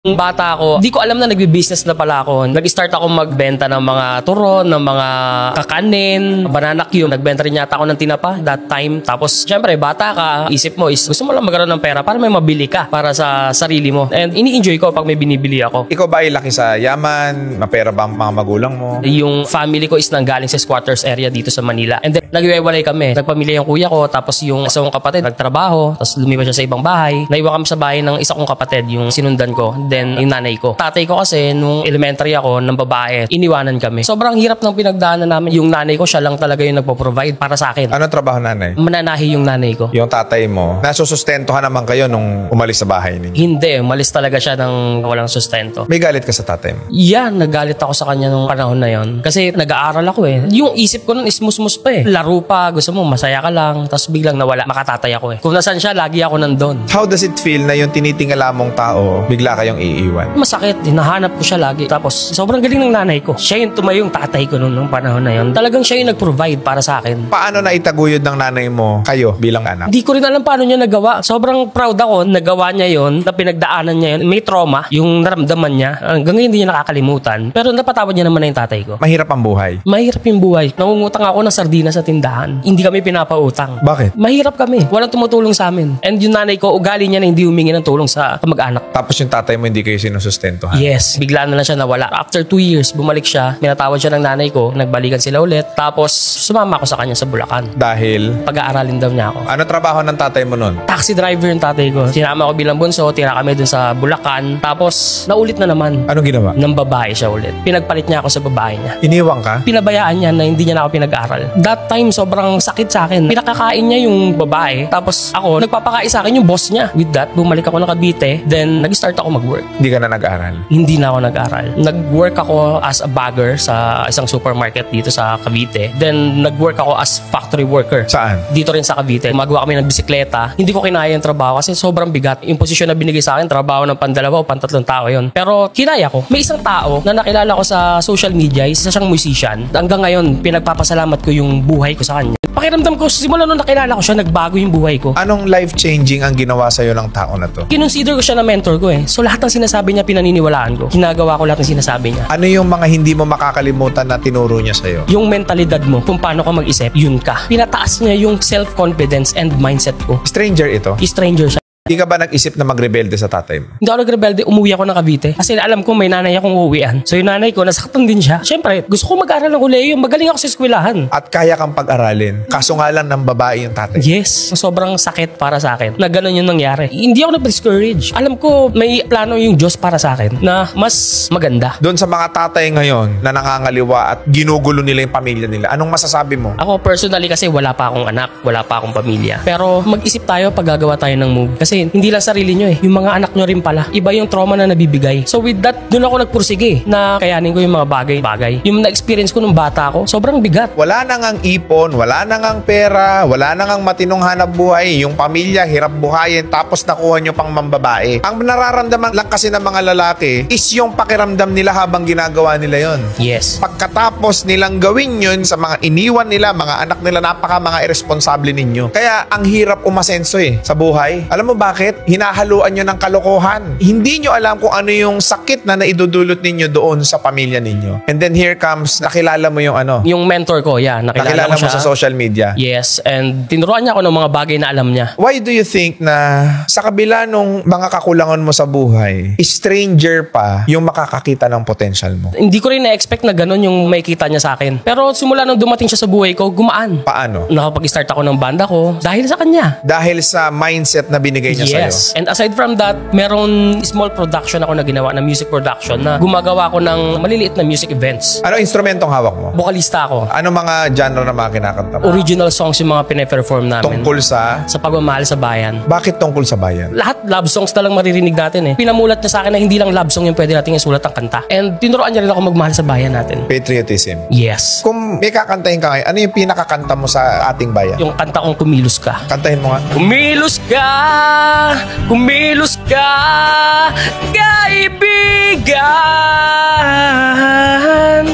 Nung bata ako, di ko alam na nagbi-business na pala ako. Nag-start ako magbenta ng mga turon, ng mga kakanin, banana cue. Nagbenta rin yata ako ng tinapa that time. Tapos, syempre, bata ka, isip mo is gusto mo lang magkaroon ng pera para may mabili ka para sa sarili mo. And ini-enjoy ko pag may binibili ako. Ikaw ba ay laki sa yaman? Mapera ba ang mga magulang mo? Yung family ko is nanggaling sa squatters area dito sa Manila. And then, nag-iwalay kami. Nagpamilya yung kuya ko, tapos yung isa kong kapatid nagtrabaho, tapos lumipat siya sa ibang bahay. Naiwan kami sa bahay ng isa kong kapatid, yung sinundan ko. Then, yung nanay ko. Tatay ko kasi, nung elementary ako, ng babae, iniwanan kami. Sobrang hirap ng pinagdaanan namin. Yung nanay ko, siya lang talaga yung nagpo-provide para sa akin. Ano trabaho nanay? Mananahi yung nanay ko. Yung tatay mo, nasusustentohan naman kayo nung umalis sa bahay ninyo? Hindi, umalis talaga siya ng walang sustento. May galit ka sa tatay mo? Yan, nagalit ako sa kanya nung panahon na yon. Kasi nag-aaral ako eh. Yung isip ko nun is musmus pa eh. Laro pa, gusto mo, masaya ka lang, tapos biglang nawala, makatatay ako eh. Kung nasan siya, lagi ako nandun. How does it feel na yung tinitingala mong tao, bigla kayong iiwan? Masakit, hinahanap ko siya lagi. Tapos, sobrang galing ng nanay ko. Siya yung tumayong tatay ko nung panahon na yon. Talagang siya yung nag-provide para sa akin. Paano na itaguyod ng nanay mo kayo bilang anak? Hindi ko rin alam paano niya nagawa. Sobrang proud ako, nagawa niya yon, na pinagdaanan niya yon. May trauma, yung naramdaman niya. Hanggang ngayon hindi niya nakakalimutan. Pero napatawad niya naman na yung tatay ko. Mahirap ang buhay? Mahirap yung buhay. Nangungutang ako ng sardinas sa tindahan. Hindi kami pinapautang. Bakit? Mahirap kami. Walang tumutulong sa amin. And yung nanay ko, ugali niya na hindi humingi ng tulong sa kamag-anak. Tapos yung tatay mo hindi kayo sinusustentohan? Yes. Bigla na lang siya nawala. After 2 years, bumalik siya. Minatawad siya ng nanay ko. Nagbalikan sila ulit. Tapos, sumama ako sa kanya sa Bulacan. Dahil? Pag-aaralin daw niya ako. Ano trabaho ng tatay mo nun? Taxi driver yung tatay ko. Sinama ko bilang bunso. Tira kami dun sa Bulacan. Tapos, naulit na naman. Anong ginawa? Ng babae siya ulit. Pinagpalit niya ako sa babae niya. Iniwang ka? Pinabayaan niya na hindi niya na ako pinag-aral. That time, sobrang sakit sa akin. Pinakakain niya yung babae. Tapos ako, nagpapakain sa akin yung boss niya. With that, bumalik ako ng Cavite. Then, nag-start ako mag-work. Hindi ka na nag-aral? Hindi na ako nag-aral. Nag-work ako as a bagger sa isang supermarket dito sa Cavite. Then, nag-work ako as factory worker. Saan? Dito rin sa Cavite. Magawa kami ng bisikleta. Hindi ko kinaya yung trabaho kasi sobrang bigat. Yung posisyon na binigay sa akin, trabaho ng pandalawa o pantatlong tao yon. Pero, kinaya ko. May isang tao na nakilala ko sa social media, isa siyang musician. Hanggang ngayon, pinagpapasalamat ko yung buhay ko sa kanya. Pakiramdam ko, simula nung nakilala ko siya, nagbago yung buhay ko. Anong life-changing ang ginawa sa'yo ng tao na to? Kinonsider ko siya na mentor ko eh. So lahat ng sinasabi niya, pinaniniwalaan ko. Ginagawa ko lahat ng sinasabi niya. Ano yung mga hindi mo makakalimutan na tinuro niya sa'yo? Yung mentalidad mo, kung paano ka mag-isip, yun ka. Pinataas niya yung self-confidence and mindset ko. Stranger ito? Stranger siya. Hindi ka ba nag-isip na magrebelde sa tatay mo? Hindi ako nagrebelde, umuwi ako ng Cavite. Kasi alam ko may nanay akong uuwian. So yung nanay ko, nasaktan din siya. Siyempre, gusto ko mag-aral ng kolehiyo. Magaling ako sa eskwelahan. At kaya kang pag-aralin. Kaso nga lang ng babae yung tatay. Yes. Sobrang sakit para sa akin na ganun yung nangyari. Hindi ako na-discourage. Alam ko, may plano yung Diyos para sa akin na mas maganda. Doon sa mga tatay ngayon na nangangaliwa at ginugulo nila yung pamilya nila, anong masasabi mo? Ako personally kasi wala pa akong anak, wala pa akong pamilya. Pero mag-isip tayo pag gagawa tayo ng move. Kasi hindi lang sarili nyo eh, yung mga anak nyo rin pala. Iba yung trauma na nabibigay. So with that, doon ako nagpursige na kayanin ko yung mga bagay-bagay. Yung na-experience ko nung bata ako, sobrang bigat. Wala na ngang ipon, wala na ngang pera, wala na ngang matinong hanap buhay. Yung pamilya, hirap buhayin, tapos nakuha nyo pang mambabae. Ang nararamdaman lang kasi ng mga lalaki is yung pakiramdam nila habang ginagawa nila yon. Yes. Pagkatapos nilang gawin yun sa mga iniwan nila, mga anak nila, mga irresponsable ninyo. Kaya ang hirap umasenso eh sa buhay. Alam mo bakit? Hinahaluan nyo ng kalokohan. Hindi nyo alam kung ano yung sakit na naidudulot ninyo doon sa pamilya ninyo. And then here comes, nakilala mo yung ano? Yung mentor ko, yeah. Nakilala mo sa social media. Yes. And tinuruan niya ako ng mga bagay na alam niya. Why do you think na sa kabila nung mga kakulangan mo sa buhay, stranger pa yung makakakita ng potential mo? Hindi ko rin na-expect na ganun yung makikita niya sa akin. Pero simula nung dumating siya sa buhay ko, gumaan. Paano? Nakapag-start ako ng banda ko dahil sa kanya. Dahil sa mindset na binigay niya sa'yo? Yes. And aside from that, meron small production ako na ginawa na music production na gumagawa ko ng maliliit na music events. Ano instrumentong hawak mo? Vokalista ako. Ano mga genre na mga kinakanta mo? Original songs yung mga pine-perform namin. Tungkol sa? Sa pagmamahal sa bayan. Bakit tungkol sa bayan? Lahat love songs na lang maririnig natin eh. Pinamulat niya sa akin na hindi lang love song yung pwede natin isulat ang kanta. And tinuruan niya rin ako magmahal sa bayan natin. Patriotism. Yes. Kung may kakantahin ka ngayon, ano yung pinakakanta mo sa ating bayan? Yung kanta kong Kumilos Ka. Kantahin mo nga. Kumilos ka, kumilos ka, kaibigan.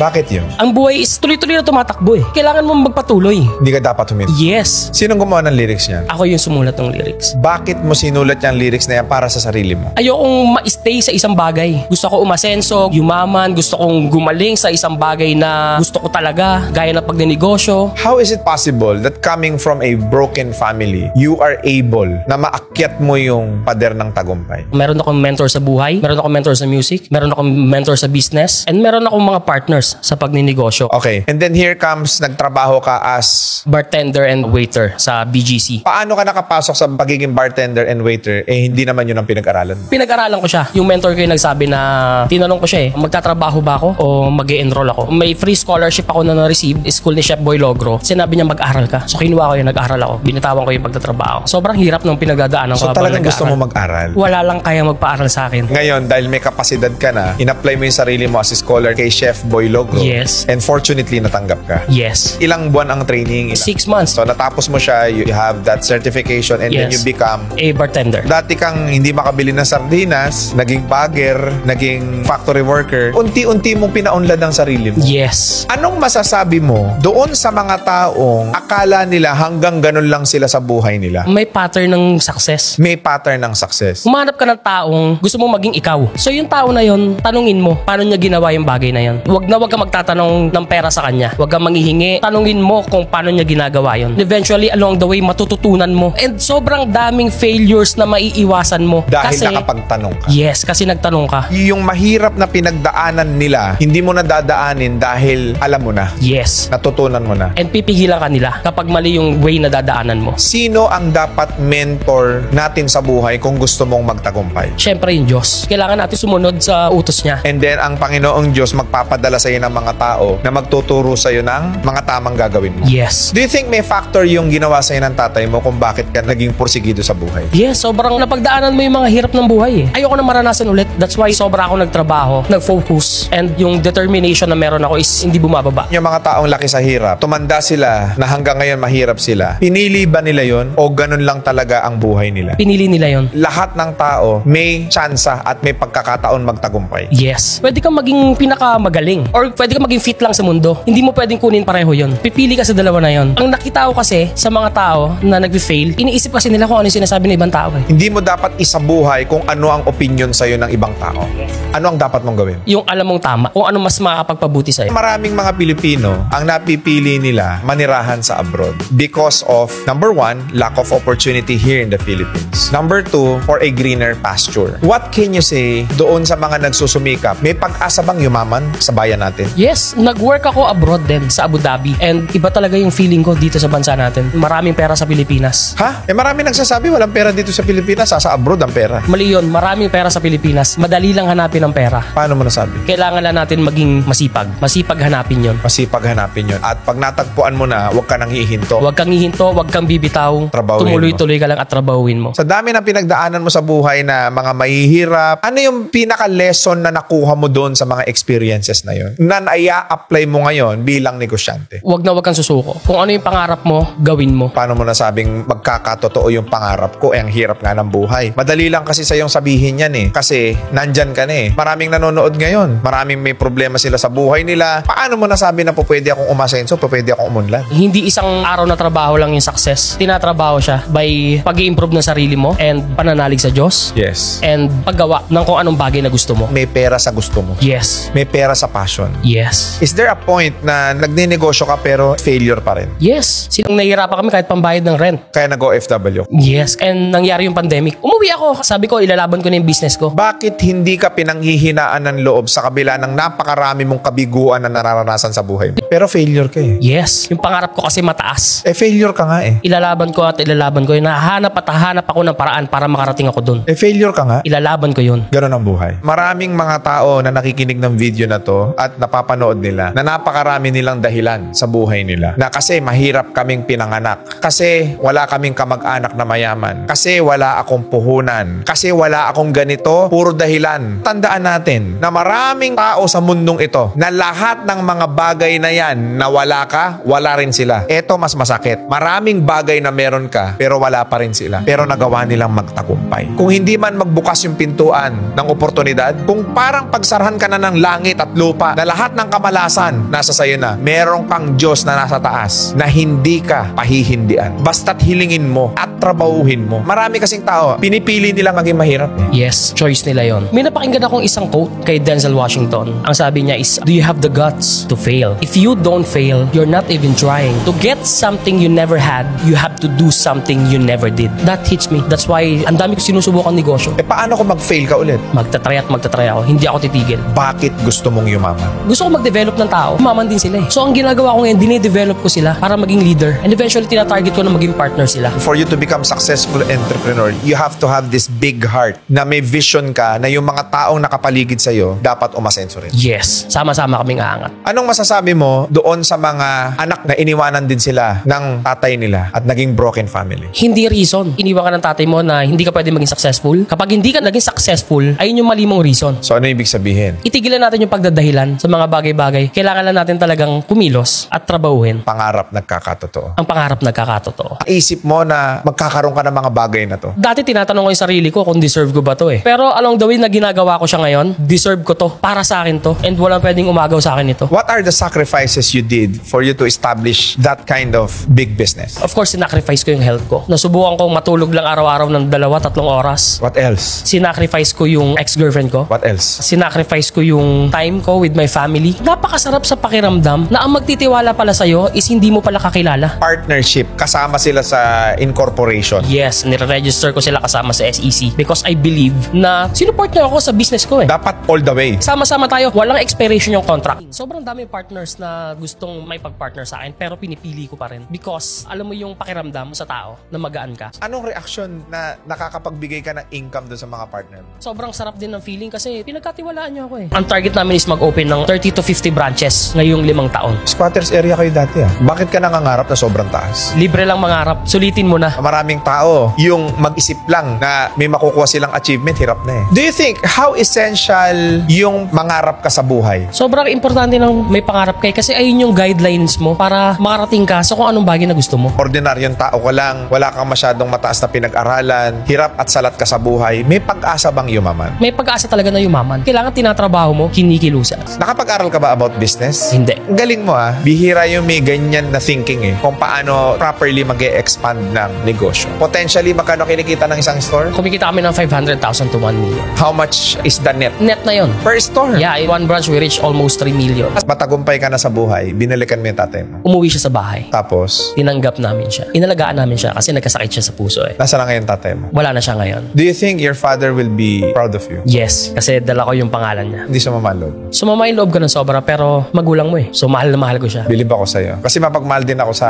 Bakit yun? Ang buhay is tuloy-tuloy na tumatakbo eh. Kailangan mo magpatuloy. Hindi ka dapat huminto. Yes. Sinong gumawa ng lyrics niya? Ako yung sumulat ng lyrics. Bakit mo sinulat yung lyrics na yan para sa sarili mo? Ayokong ma-stay sa isang bagay. Gusto ko umasenso, yumaman, gusto kong gumaling sa isang bagay na gusto ko talaga, gaya ng pagninegosyo. How is it possible that coming from a broken family, you are able na maakyat mo yung pader ng tagumpay? Meron akong mentor sa buhay, meron akong mentor sa music, meron akong mentor sa business, and meron akong mga partners sa pagninegosyo. Okay. And then here comes, nagtrabaho ka as... Bartender and waiter sa BGC. Paano ka nakapasok sa pagiging bartender and waiter? Eh, hindi naman yun ang pinag-aralan mo. Pinag-aralan ko siya. Yung mentor ko yung nagsabi na, tinanong ko siya magtatrabaho ba ako o mag-e-enroll ako? May free scholarship ako na na-receive, school ni Chef Boy Logro. Sinabi niya mag-aral ka. So kinuha ko yun, nag-aral ako. Binitawan ko yung pagtatrabaho. Sobrang hirap ng pinagdadaanan ko. So talagang gusto mo mag-aral? Wala lang kaya magpaaral sa akin. Ngayon, dahil may kapasidad ka na, in-apply mo yung sarili mo as a scholar kay Chef Boy Logro. Yes. And fortunately, natanggap ka. Yes. Ilang buwan ang training? 6 months. So natapos mo siya, you have that certification, and then you Yes. become... A bartender. Dati kang hindi makabili ng sardinas, naging bagger, naging factory worker, unti-unti mong pinaunlad ang sarili mo. Yes. Anong masasabi mo doon sa mga taong akala nila hanggang ganun lang sila sa buhay nila? May pattern ng success. May pattern ng success. Humanap ka ng taong gusto mo maging ikaw. So yung tao na yon, tanungin mo, paano niya ginawa yung bagay na yon. Huwag ka magtatanong ng pera sa kanya. Huwag ka manghihingi. Tanungin mo kung paano niya ginagawa yon. Eventually, along the way, matututunan mo. And sobrang daming failures na maiiwasan mo. Dahil kasi, nakapagtanong ka. yes, kasi nagtanong ka. Yung mahirap na pinagdaanan nila, hindi mo na dadaanin dahil alam mo na. Yes. Natutunan mo na. And pipigilan ka nila kapag mali yung way na dadaanan mo. Sino ang dapat mentor natin sa buhay kung gusto mong magtagumpay? Siyempre yung Diyos. Kailangan natin sumunod sa utos niya. And then, ang Panginoong Diyos magpapadala sa iyo ng mga tao na magtuturo sa iyo ng mga tamang gagawin mo. Yes. Do you think may factor yung ginawa sa iyo ng tatay mo kung bakit ka naging porsigido sa buhay? Yes, sobrang napagdaanan mo yung mga hirap ng buhay eh. Ayoko na maranasan ulit. That's why sobra ako nagtrabaho, nag-focus, and yung determination na meron ako is hindi bumababa. Yung mga taong laki sa hirap, tumanda sila na hanggang ngayon mahirap sila. Pinili ba nila yon o ganun lang talaga ang buhay nila? Pinili nila yon. Lahat ng tao may tsansa at may pagkakataon magtagumpay. Yes. Pwede kang maging pinakamagaling or pwede kang maging fit lang sa mundo. Hindi mo pwedeng kunin pareho yon. Pipili ka sa dalawa na yon. Ang nakita ko kasi sa mga tao na nag-fail, iniisip kasi nila kung ano yung sinasabi ng ibang tao eh. Hindi mo dapat isabuhay kung ano ang opinion sa'yo ng ibang tao. Ano ang dapat mong gawin? Yung alam mong tama, kung ano mas makakapagpabuti sa'yo. Maraming mga Pilipino, ang napipili nila manirahan sa abroad because of, number one, lack of opportunity here in the Philippines. Number two, for a greener pasture. What can you say doon sa mga nagsusumikap? May pag-asa bang yumaman sa bayan natin? Yes, nag-work ako abroad din sa Abu Dhabi and iba talaga yung feeling ko dito sa bansa natin. Maraming pera sa Pilipinas. Ha? Eh marami nagsasabi walang pera dito sa Pilipinas, sa abroad ang pera. Mali yun, maraming pera sa Pilipinas. Madali lang hanapin ang pera. Paano mo nasabi? Kailangan lang natin maging masipag. Masipag hanapin yun. Masipag hanapin yun. At pag natagpuan mo na, huwag ka nang hihinto. Huwag kang hihinto, huwag kang bibitaw. Trabahuin Tumuloy-tuloy ka lang at trabahuin mo. Sa dami ng pinagdaanan mo sa buhay na mga mahihirap, ano yung pinaka-lesson na nakuha mo doon sa mga experiences na yun? Na naya-apply mo ngayon bilang negosyante? Huwag kang susuko. Kung ano yung pangarap mo, gawin mo. Paano mo nasabing magkakatotoo yung pangarap ko? Eh, ang hirap nga ng buhay. Madali lang kasi sa yung sabihin yan eh. Kasi nandyan ka na eh. Maraming nanonood ngayon. Maraming may problema sila sa buhay nila. Paano mo nasabi na po pwede akong umasenso, po pwede akong umunlad? Hindi isang araw na trabaho lang yung success. Tinatrabaho siya by pag-i-improve ng sarili mo and pananalig sa Diyos Yes. and paggawa ng kung anong bagay na gusto mo. May pera sa gusto mo. Yes. May pera sa passion. Yes. Is there a point na nagninegosyo ka pero failure pa rin? Yes. Sinong nahihirapan kami kahit pambayad ng rent. Kaya nag-OFW? Yes. And nangyari yung pandemic. Umuwi ako. Sabi ko, ilalaban ko na yung business ko. Bakit hindi ka pinanghihinaan ng loob sa kabila ng napakarami mong kabiguan na nararanasan sa buhay mo? Pero failure ka eh. Yes. Yung pangarap ko kasi mataas. Eh failure ka nga eh. Ilalaban ko at ilalaban ko yun. Nahanap at hahanap ako ng paraan para makarating ako dun. Eh failure ka nga. Ilalaban ko yun. Ganon ang buhay. Maraming mga tao na nakikinig ng video na to at napapanood nila na napakarami nilang dahilan sa buhay nila. Na kasi mahirap kaming pinanganak. Kasi wala kaming kamag-anak na mayaman. Kasi wala akong puhunan. Kasi wala akong ganito. Puro dahilan. Tandaan natin na maraming tao sa mundong ito na lahat ng mga bagay na yan na wala ka, wala rin sila. Eto mas masakit. Maraming bagay na meron ka pero wala pa rin sila. Pero nagawa nilang magtagumpay. Kung hindi man magbukas yung pintuan ng oportunidad, kung parang pagsarahan ka na ng langit at lupa na Lahat ng kamalasan nasa sayo na. Meron kang Diyos na nasa taas na hindi ka pahihindian. Basta't hilingin mo at trabahuhin mo. Marami kasing tao, pinipili nila maging mahirap. Yes, choice nila yon. May napakinggan akong isang quote kay Denzel Washington. Ang sabi niya is, do you have the guts to fail? If you don't fail, you're not even trying. To get something you never had, you have to do something you never did. That hits me. That's why ang dami ko sinusubukan negosyo. Paano kung mag-fail ka ulit? Magtatry ako. Hindi ako titigil. Bakit gusto mong yumaman? Gusto ko mag-develop ng tao. Umaman din sila eh. So ang ginagawa ko ngayon, dine-develop ko sila para maging leader. And eventually, tinatarget ko na maging partner sila. For you to become successful entrepreneur, you have to have this big heart na may vision ka na yung mga taong nakapaligid sa'yo dapat umasenso rin. Yes. Sama-sama kaming aangat. Anong masasabi mo doon sa mga anak na iniwanan din sila ng tatay nila at naging broken family? Hindi reason. Iniwan ka ng tatay mo na hindi ka pwede maging successful. Kapag hindi ka naging successful, ayun yung mali mong reason. So ano ibig sabihin? Itigilan natin yung pagdadahilan sa mga bagay-bagay. Kailangan lang natin talagang kumilos at trabahuhin. Pangarap nagkakatotoo. Ang pangarap nagkakatotoo. Isip mo na magkakaroon ka ng mga bagay na to. Dati tinatanong ko yung sarili ko kung deserve ko ba to eh. Pero along the way na ginagawa ko siya ngayon, deserve ko to. Para sa akin to. And walang pwedeng umagaw sa akin ito. What are the sacrifices you did for you to establish that kind of big business? Of course, sinacrifice ko yung health ko. Nasubukan kong matulog lang araw-araw ng 2-3 oras. What else? Sinacrifice ko yung ex-girlfriend ko. What else? Sinacrifice ko yung time ko with my family. Napakasarap sa pakiramdam na ang magtitiwala pala sa'yo is hindi mo pala kakilala. Partnership, kasama sila sa incorporation. Yes, nire-register ko sila kasama sa SEC because I believe na sinuport niyo ako sa business ko eh. Dapat all the way. Sama-sama tayo, walang expiration yung contract. Sobrang dami partners na gustong may pag-partner sa akin pero pinipili ko pa rin because alam mo yung pakiramdam sa tao na magaan ka. Anong reaksyon na nakakapagbigay ka ng income doon sa mga partner mo? Sobrang sarap din ng feeling kasi pinagkatiwalaan niyo ako eh. Ang target namin is mag-open ng 30 to 50 branches ngayong 5 taon. Squatters area kayo dati ah. Bakit ka nangangarap na sobrang taas? Libre lang mangarap, sulitin mo na. Maraming tao, yung mag-isip lang na may makukuha silang achievement, hirap na eh. Do you think how essential yung mangarap ka sa buhay? Sobrang importante ng may pangarap kayo kasi ayun yung guidelines mo para makarating ka sa kung anong bagay na gusto mo. Ordinaryong tao ka lang, wala kang masyadong mataas na pinag-aralan, hirap at salat ka sa buhay, may pag-asa bang yumaman? May pag-asa talaga na yumaman. Kailangan tinatrabaho mo, kinikilusan. Nakapag-aral ka ba about business? Hindi. Ang galing mo ah. Bihira yung may ganyan na thinking eh. Kung paano properly mag-e-expand ng negosyo. Potentially, magkano kinikita ng isang store? Kumikita kami ng 500,000 to 1 million. How much is the net? Net na yon. Per store? Yeah, in one branch we reach almost 3 million. Matagumpay ka na sa buhay, binalikan mo yung tatay mo. Umuwi siya sa bahay. Tapos, Tinanggap namin siya. Inalagaan namin siya kasi nagkasakit siya sa puso eh. nasa na ngayon tatay mo? Wala na siya ngayon. Do you think your father will be proud of you? Yes, kasi dala ko yung pangalan niya. Hindi siya mamalo. Sumama yung loob ko ng sobra pero magulang mo eh. So mahal na mahal ko siya. Bilib ako sa'yo. Kasi mapagmahal din ako sa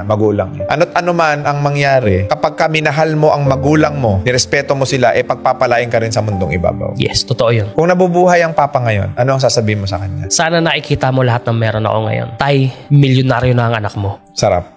magulang. Ano't ano man ang mangyari, kapag ka minahal mo ang magulang mo, nirespeto mo sila, pagpapalain ka rin sa mundong ibabaw. Yes, totoo yun. Kung nabubuhay ang papa ngayon, ano ang sasabihin mo sa kanya? Sana nakikita mo lahat ng meron ako ngayon. Tay, milyonaryo na ang anak mo. Sarap.